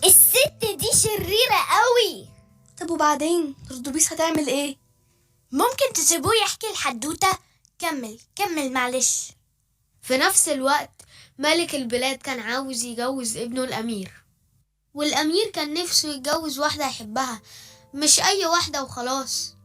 الست دي شريرة قوي. طب وبعدين ردوبيس هتعمل ايه؟ ممكن تسيبوه يحكي الحدوتة؟ كمل معلش. في نفس الوقت ملك البلاد كان عاوز يجوز ابنه الأمير، والأمير كان نفسه يتجوز واحدة يحبها، مش أي واحدة وخلاص.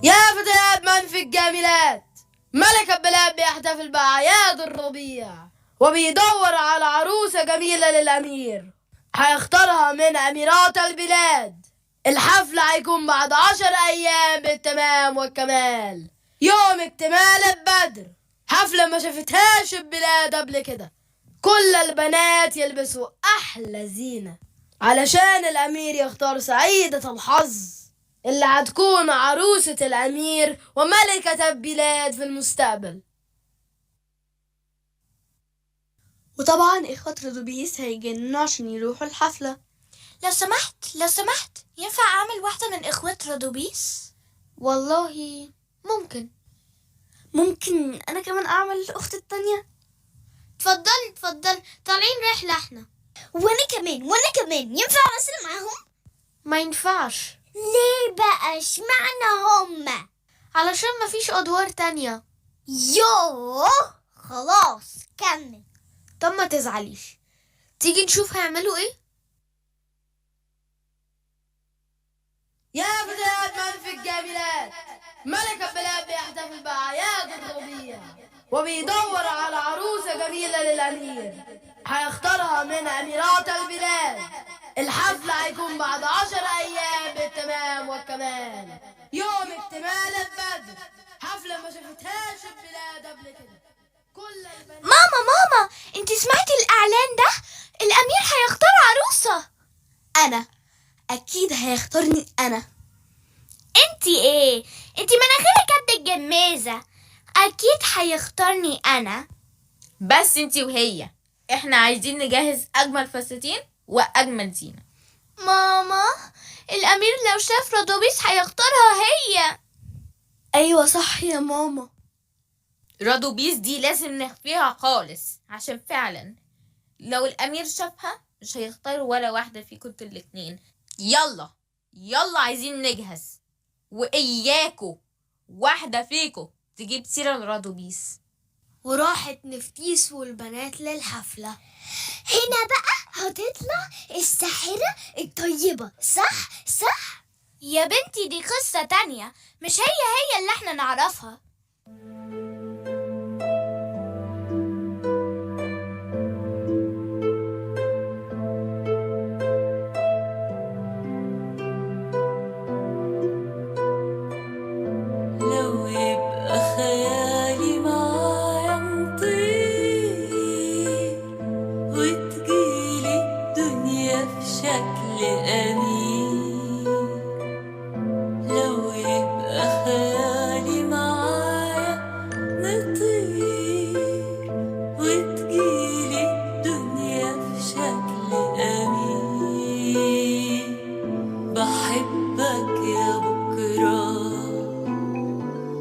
يا فتيات من في الجميلات، ملك البلاد بيحتفل بأعياد الربيع وبيدور على عروسة جميلة للأمير هيختارها من أميرات البلاد. الحفل هيكون بعد 10 أيام بالتمام والكمال، يوم اكتمال البدر، حفلة ما شافتهاش البلاد قبل كده. كل البنات يلبسوا أحلى زينة علشان الأمير يختار سعيدة الحظ اللي هتكون عروسة الأمير وملكة البلاد في المستقبل. وطبعا اخوات ردوبيس هيجنوا عشان يروحوا الحفلة. لو سمحت ينفع أعمل واحدة من إخوات رودوبيس؟ والله ممكن أنا كمان أعمل الأخت التانية؟ اتفضل طالعين رحلة احنا. وأنا كمان ينفع أمثل معاهم؟ ما ينفعش. ليه بقى؟ اشمعنى هما؟ علشان مفيش أدوار تانية. يوه خلاص كمل. طب ما تزعليش، تيجي نشوف هيعملوا ايه؟ يا فتيات من في الجميلات، ملك البلاد بيحتفل بأعياد الربيع وبيدور على عروسة جميلة للأمير هيختارها من أميرات البلاد. الحفل هيكون بعد 10 أيام بالتمام والكمال، يوم اكتمال البدر، حفلة ما شافتهاش البلاد قبل كده. كل البنات ماما انت سمعتي الإعلان ده؟ الأمير هيختار عروسة. أنا أكيد هيختارني أنا. انتي ايه؟ انتي مناخيرك قد الجمازة. أكيد هيختارني أنا. بس انتي وهي، احنا عايزين نجهز اجمل فساتين واجمل زينة. ماما الأمير لو شاف رودوبيس هيختارها هي. أيوة صح يا ماما. رادوبيس دي لازم نخفيها خالص، عشان فعلا لو الامير شافها مش هيختار ولا واحدة فيكم انتوا الاتنين. يلا عايزين نجهز، واياكو واحدة فيكم تجيب سيرة لرادوبيس. وراحت نفتيس والبنات للحفلة. هنا بقى هتطلع الساحرة الطيبة، صح؟ يا بنتي دي قصة تانية، مش هي اللي احنا نعرفها. لو يبقى خيالي معايا نطير وتجيلي الدنيا في شكل أمير، لو يبقى خيالي معايا نطير وتجيلي الدنيا في شكل أمير. بحبك يا بكرة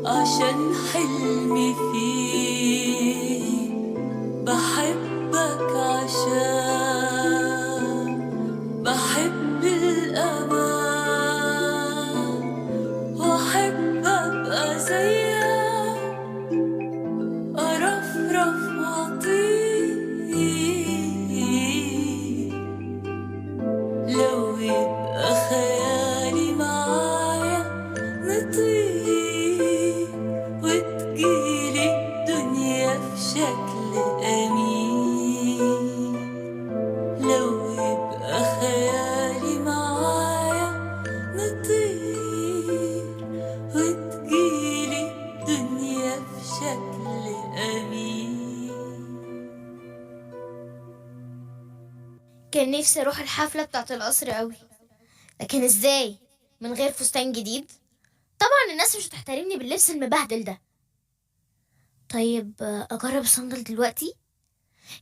عشان حلمي فيه، بحبك عشان بحب الأمان، وأحب أبقى زيك أرفرف وأطير. لو يبقى خيالي معايا نطير وتجيلي الدنيا في شكل أمير، لو يبقى خيالي معايا نطير وتجيلي الدنيا في شكل أمير. كان نفسي اروح الحفلة بتاعت القصر قوي، لكن ازاي من غير فستان جديد؟ طبعا الناس مش هتحترمني باللبس المبهدل ده. طيب اجرب الصندل دلوقتي،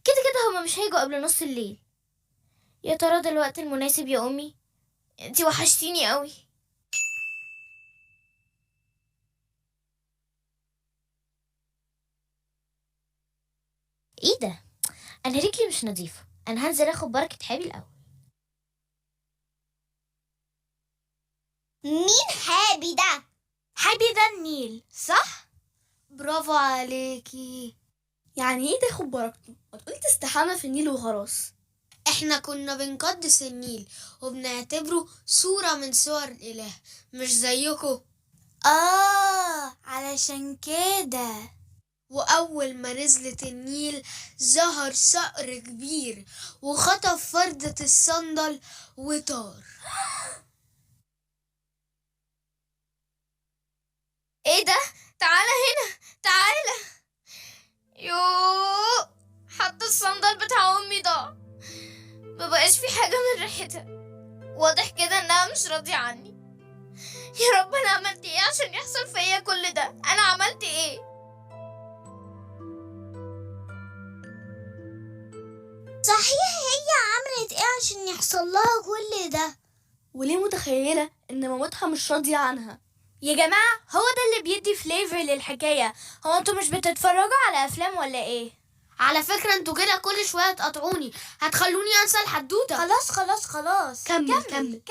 كده هما مش هيجوا قبل نص الليل. يا ترى ده الوقت المناسب يا امي؟ انتي وحشتيني قوي. ايه ده؟ انا رجلي مش نظيفة، انا هنزل اخد بركة حابي الاول. مين حابي ده؟ حابي ده النيل صح؟ برافو عليكي. يعني ايه تاخد بركته؟ ما تقولي تستحمى في النيل وخلاص. احنا كنا بنقدس النيل وبنعتبره صورة من صور الإله، مش زيكم. علشان كده. وأول ما نزلت النيل ظهر صقر كبير وخطف فردة الصندل وطار. ايه ده؟ تعالى هنا، تعالى. يوه، حتى الصندل بتاع امي ضاع، مبقاش في حاجة من ريحتها. واضح كده انها مش راضية عني. يا رب انا عملت ايه عشان يحصل فيا كل ده؟ انا عملت ايه؟ صحيح هي عملت ايه عشان يحصل لها كل ده؟ وليه متخيلة ان مامتها مش راضية عنها؟ يا جماعة هو ده اللي بيدي فليفر للحكاية. هو انتوا مش بتتفرجوا على افلام ولا ايه؟ على فكرة انتوا كده كل شوية تقطعوني، هتخلوني انسى الحدوتة. خلاص كمل. كمل